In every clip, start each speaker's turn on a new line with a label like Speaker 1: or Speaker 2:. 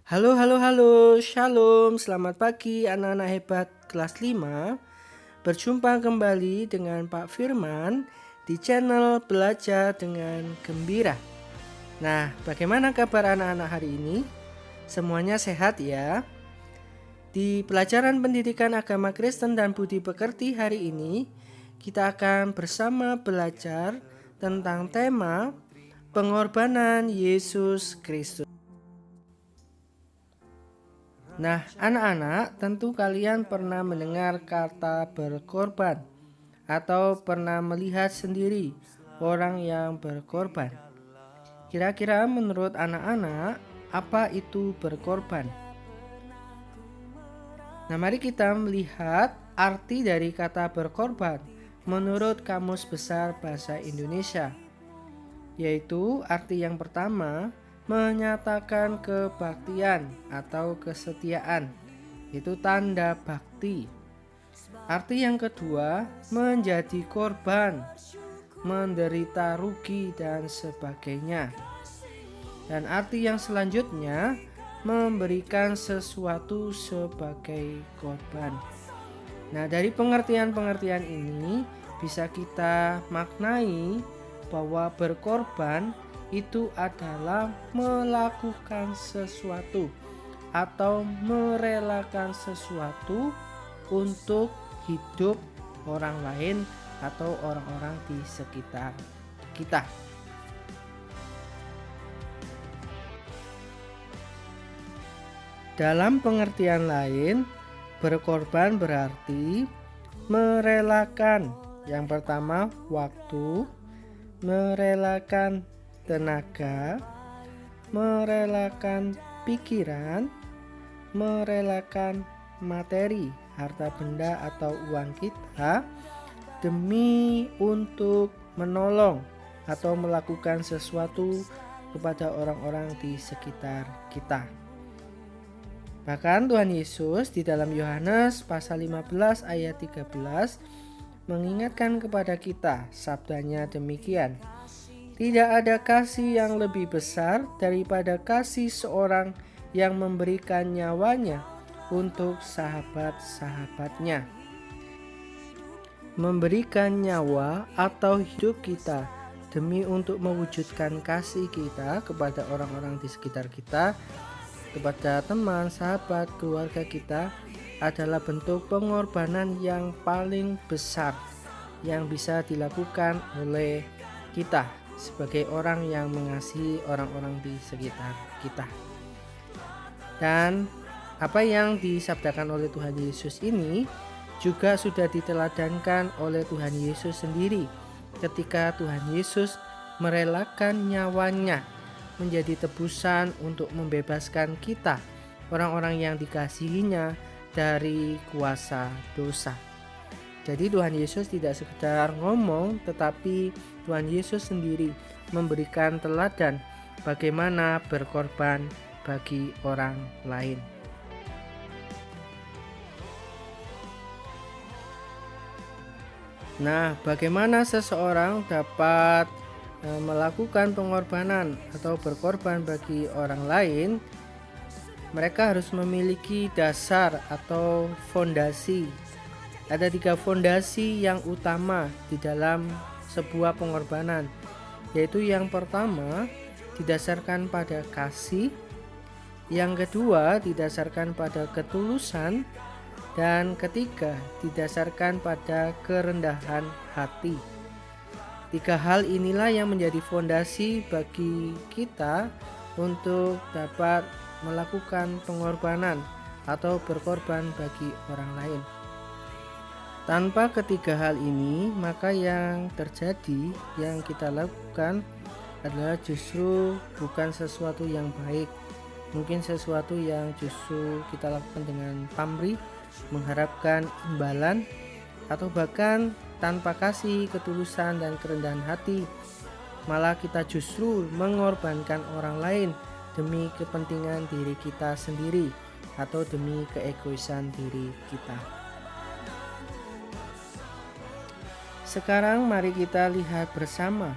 Speaker 1: Halo, halo, halo, shalom, selamat pagi anak-anak hebat kelas 5. Berjumpa kembali dengan Pak Firman di channel Belajar dengan Gembira. Nah, bagaimana kabar anak-anak hari ini? Semuanya sehat ya? Di pelajaran pendidikan agama Kristen dan budi pekerti hari ini, kita akan bersama belajar tentang tema pengorbanan Yesus Kristus. Nah, anak-anak, tentu kalian pernah mendengar kata berkorban atau pernah melihat sendiri orang yang berkorban. Kira-kira menurut anak-anak, apa itu berkorban? Nah, mari kita melihat arti dari kata berkorban menurut Kamus Besar Bahasa Indonesia, yaitu arti yang pertama, menyatakan kebaktian atau kesetiaan, itu tanda bakti. Arti yang kedua, menjadi korban, menderita rugi dan sebagainya. Dan arti yang selanjutnya, memberikan sesuatu sebagai korban. Nah, dari pengertian-pengertian ini bisa kita maknai bahwa berkorban itu adalah melakukan sesuatu atau merelakan sesuatu untuk hidup orang lain atau orang-orang di sekitar kita. Dalam pengertian lain, berkorban berarti merelakan, yang pertama waktu, merelakan tenaga, merelakan pikiran, merelakan materi, harta benda atau uang kita demi untuk menolong atau melakukan sesuatu kepada orang-orang di sekitar kita. Bahkan Tuhan Yesus di dalam Yohanes pasal 15 ayat 13 mengingatkan kepada kita, sabdanya demikian, tidak ada kasih yang lebih besar daripada kasih seorang yang memberikan nyawanya untuk sahabat-sahabatnya. Memberikan nyawa atau hidup kita demi untuk mewujudkan kasih kita kepada orang-orang di sekitar kita, kepada teman, sahabat, keluarga kita adalah bentuk pengorbanan yang paling besar yang bisa dilakukan oleh kita sebagai orang yang mengasihi orang-orang di sekitar kita. Dan apa yang disabdakan oleh Tuhan Yesus ini juga sudah diteladankan oleh Tuhan Yesus sendiri ketika Tuhan Yesus merelakan nyawanya menjadi tebusan untuk membebaskan kita, orang-orang yang dikasihinya, dari kuasa dosa. Jadi Tuhan Yesus tidak sekedar ngomong, tetapi Tuhan Yesus sendiri memberikan teladan bagaimana berkorban bagi orang lain. Nah, bagaimana seseorang dapat melakukan pengorbanan atau berkorban bagi orang lain? Mereka harus memiliki dasar atau fondasi. Ada 3 fondasi yang utama di dalam sebuah pengorbanan, yaitu yang pertama didasarkan pada kasih, yang kedua didasarkan pada ketulusan, dan ketiga didasarkan pada kerendahan hati. 3 hal inilah yang menjadi fondasi bagi kita untuk dapat melakukan pengorbanan atau berkorban bagi orang lain. Tanpa ketiga hal ini, maka yang terjadi, yang kita lakukan adalah justru bukan sesuatu yang baik. Mungkin sesuatu yang justru kita lakukan dengan pamrih, mengharapkan imbalan, atau bahkan tanpa kasih, ketulusan, dan kerendahan hati. Malah kita justru mengorbankan orang lain demi kepentingan diri kita sendiri atau demi keegoisan diri kita. Sekarang mari kita lihat bersama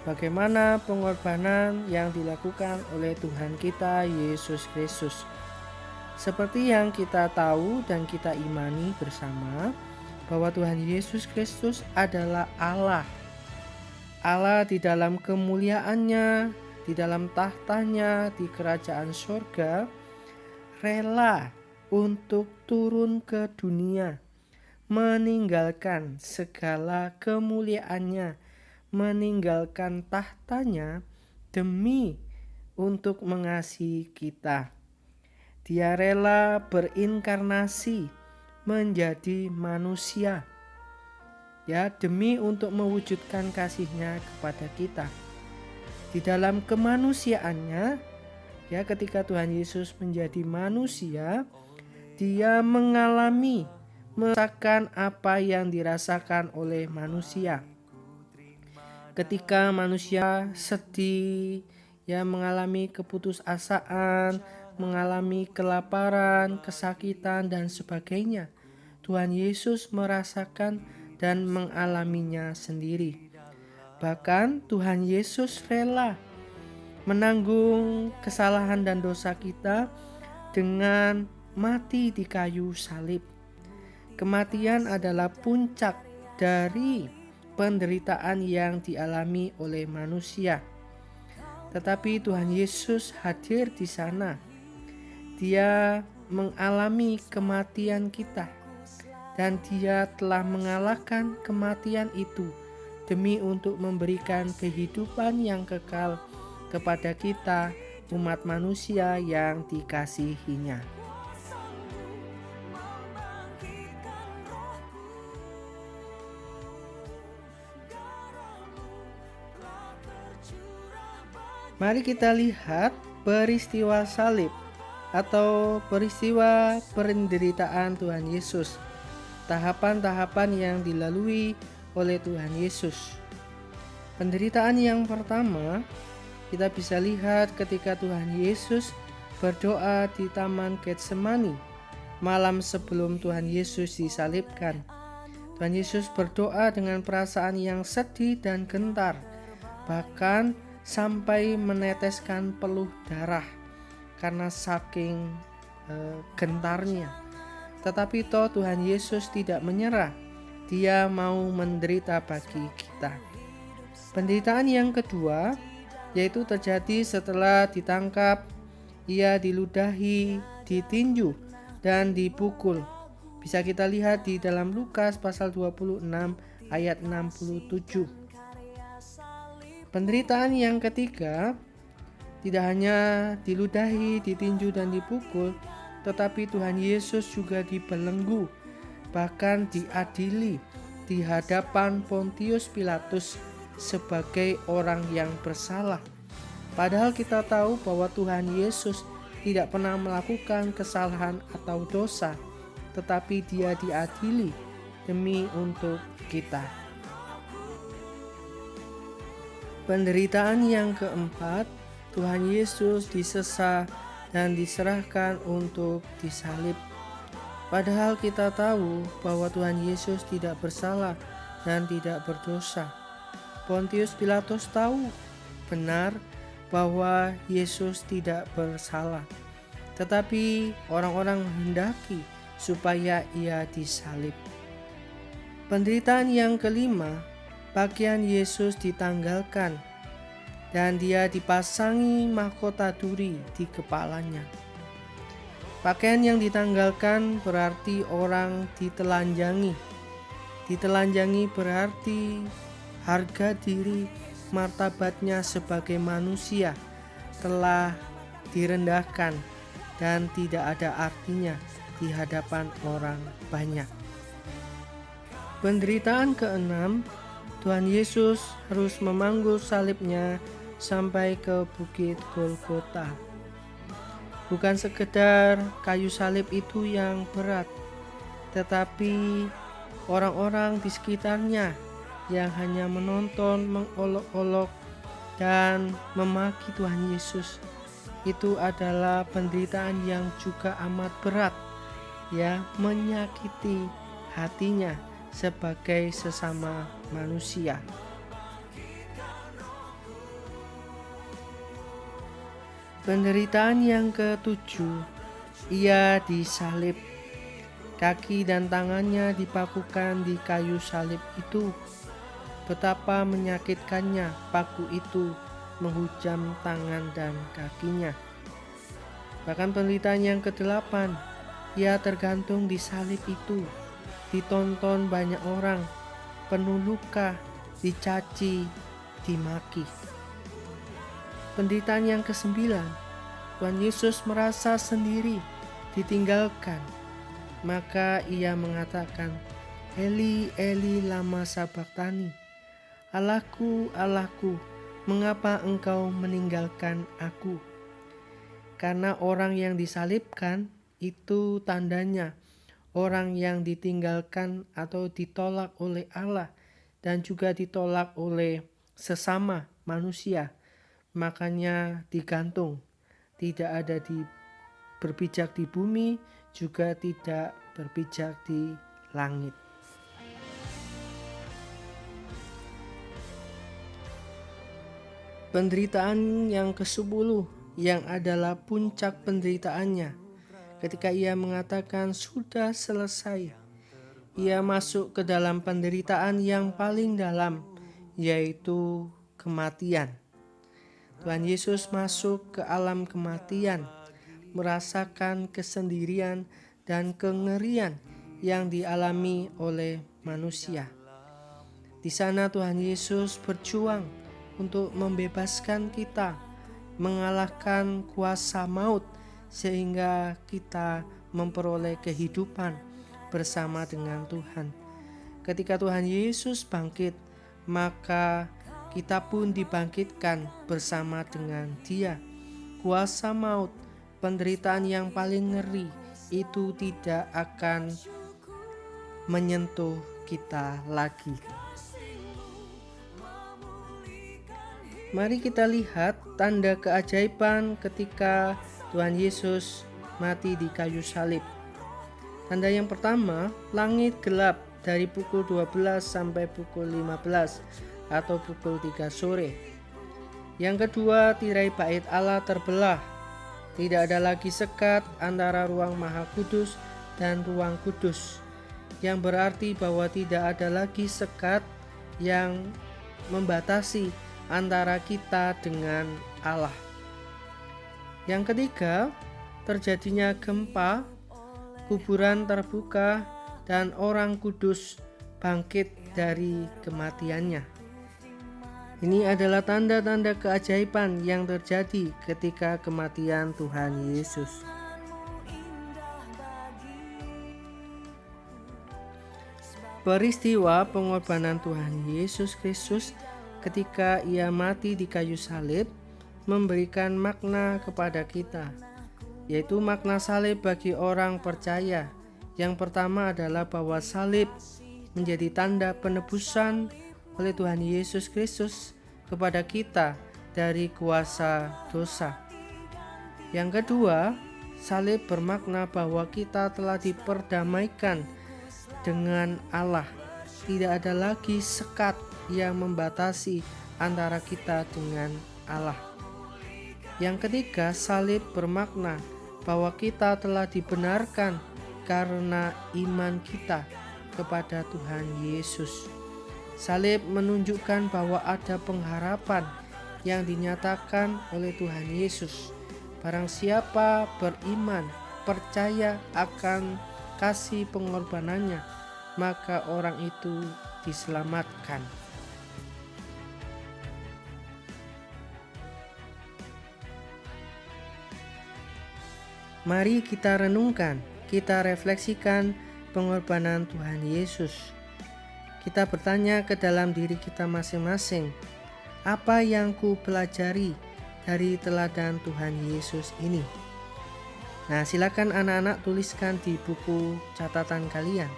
Speaker 1: bagaimana pengorbanan yang dilakukan oleh Tuhan kita Yesus Kristus. Seperti yang kita tahu dan kita imani bersama, bahwa Tuhan Yesus Kristus adalah Allah. Allah di dalam kemuliaannya, di dalam tahtanya di kerajaan surga, rela untuk turun ke dunia, meninggalkan segala kemuliaannya, meninggalkan tahtanya demi untuk mengasihi kita. Dia rela berinkarnasi menjadi manusia, ya, demi untuk mewujudkan kasih-Nya kepada kita. Di dalam kemanusiaannya, ya, ketika Tuhan Yesus menjadi manusia, Dia merasakan apa yang dirasakan oleh manusia. Ketika manusia sedih, ya, mengalami keputusasaan, mengalami kelaparan, kesakitan, dan sebagainya, Tuhan Yesus merasakan dan mengalaminya sendiri. Bahkan Tuhan Yesus rela menanggung kesalahan dan dosa kita dengan mati di kayu salib. Kematian adalah puncak dari penderitaan yang dialami oleh manusia. Tetapi Tuhan Yesus hadir di sana. Dia mengalami kematian kita, dan Dia telah mengalahkan kematian itu demi untuk memberikan kehidupan yang kekal kepada kita, umat manusia yang dikasihi-Nya. Mari kita lihat peristiwa salib atau peristiwa penderitaan Tuhan Yesus, tahapan-tahapan yang dilalui oleh Tuhan Yesus. Penderitaan yang pertama kita bisa lihat ketika Tuhan Yesus berdoa di Taman Getsemani malam sebelum Tuhan Yesus disalibkan. Tuhan Yesus berdoa dengan perasaan yang sedih dan gentar, bahkan sampai meneteskan peluh darah karena saking gentarnya. Tetapi toh Tuhan Yesus tidak menyerah. Dia mau menderita bagi kita. Penderitaan yang kedua yaitu terjadi setelah ditangkap, Ia diludahi, ditinju, dan dipukul. Bisa kita lihat di dalam Lukas pasal 26 ayat 67. Penderitaan yang ketiga tidak hanya diludahi, ditinju, dan dipukul, tetapi Tuhan Yesus juga dibelenggu, bahkan diadili di hadapan Pontius Pilatus sebagai orang yang bersalah. Padahal kita tahu bahwa Tuhan Yesus tidak pernah melakukan kesalahan atau dosa, tetapi Dia diadili demi untuk kita. Penderitaan yang keempat, Tuhan Yesus disesah dan diserahkan untuk disalib. Padahal kita tahu bahwa Tuhan Yesus tidak bersalah dan tidak berdosa. Pontius Pilatus tahu benar bahwa Yesus tidak bersalah, tetapi orang-orang menghendaki supaya Ia disalib. Penderitaan yang kelima, pakaian Yesus ditanggalkan dan Dia dipasangi mahkota duri di kepalanya. Pakaian yang ditanggalkan berarti orang ditelanjangi. Ditelanjangi berarti harga diri, martabatnya sebagai manusia telah direndahkan dan tidak ada artinya di hadapan orang banyak. Penderitaan keenam, Tuhan Yesus harus memanggul salibnya sampai ke Bukit Golgota. Bukan sekedar kayu salib itu yang berat, tetapi orang-orang di sekitarnya yang hanya menonton, mengolok-olok, dan memaki Tuhan Yesus. Itu adalah penderitaan yang juga amat berat, ya, menyakiti hatinya sebagai sesama manusia. Penderitaan yang ketujuh, ia disalib. Kaki dan tangannya dipakukan di kayu salib itu. Betapa menyakitkannya paku itu menghujam tangan dan kakinya. Bahkan penderitaan yang kedelapan, ia tergantung di salib itu. Ditonton banyak orang, penuh luka, dicaci, dimaki. Penderitaan yang kesembilan, Tuhan Yesus merasa sendiri, ditinggalkan. Maka ia mengatakan, Eli, Eli, lama sabachthani. Allahku, Allahku, mengapa engkau meninggalkan aku? Karena orang yang disalibkan itu tandanya orang yang ditinggalkan atau ditolak oleh Allah dan juga ditolak oleh sesama manusia. Makanya digantung, tidak ada berpijak di bumi, juga tidak berpijak di langit. Penderitaan yang ke-10 yang adalah puncak penderitaannya, ketika ia mengatakan sudah selesai. Ia masuk ke dalam penderitaan yang paling dalam, yaitu kematian. Tuhan Yesus masuk ke alam kematian, merasakan kesendirian dan kengerian yang dialami oleh manusia. Di sana Tuhan Yesus berjuang untuk membebaskan kita, mengalahkan kuasa maut sehingga kita memperoleh kehidupan bersama dengan Tuhan. Ketika Tuhan Yesus bangkit, maka kita pun dibangkitkan bersama dengan Dia. Kuasa maut, penderitaan yang paling ngeri, itu tidak akan menyentuh kita lagi. Mari kita lihat tanda keajaiban ketika Tuhan Yesus mati di kayu salib. Tanda yang pertama, langit gelap dari pukul 12 sampai pukul 15 atau pukul 3 sore. Yang kedua, tirai bait Allah terbelah. Tidak ada lagi sekat antara ruang Maha Kudus dan ruang kudus, yang berarti bahwa tidak ada lagi sekat yang membatasi antara kita dengan Allah. Yang ketiga, terjadinya gempa, kuburan terbuka, dan orang kudus bangkit dari kematiannya. Ini adalah tanda-tanda keajaiban yang terjadi ketika kematian Tuhan Yesus. Peristiwa pengorbanan Tuhan Yesus Kristus ketika ia mati di kayu salib memberikan makna kepada kita, yaitu makna salib bagi orang percaya. Yang pertama adalah bahwa salib menjadi tanda penebusan oleh Tuhan Yesus Kristus kepada kita dari kuasa dosa. Yang kedua, salib bermakna bahwa kita telah diperdamaikan dengan Allah. Tidak ada lagi sekat yang membatasi antara kita dengan Allah. Yang ketiga, salib bermakna bahwa kita telah dibenarkan karena iman kita kepada Tuhan Yesus. Salib menunjukkan bahwa ada pengharapan yang dinyatakan oleh Tuhan Yesus. Barang siapa beriman, percaya akan kasih pengorbanannya, maka orang itu diselamatkan. Mari kita renungkan, kita refleksikan pengorbanan Tuhan Yesus. Kita bertanya ke dalam diri kita masing-masing, apa yang ku pelajari dari teladan Tuhan Yesus ini? Nah, silakan anak-anak tuliskan di buku catatan kalian.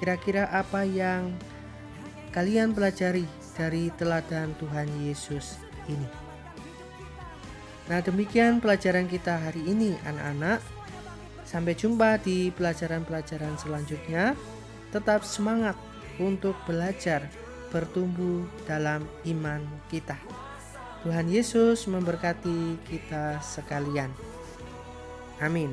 Speaker 1: Kira-kira apa yang kalian pelajari dari teladan Tuhan Yesus ini? Nah, demikian pelajaran kita hari ini, anak-anak. Sampai jumpa di pelajaran-pelajaran selanjutnya. Tetap semangat untuk belajar, bertumbuh dalam iman kita. Tuhan Yesus memberkati kita sekalian. Amin.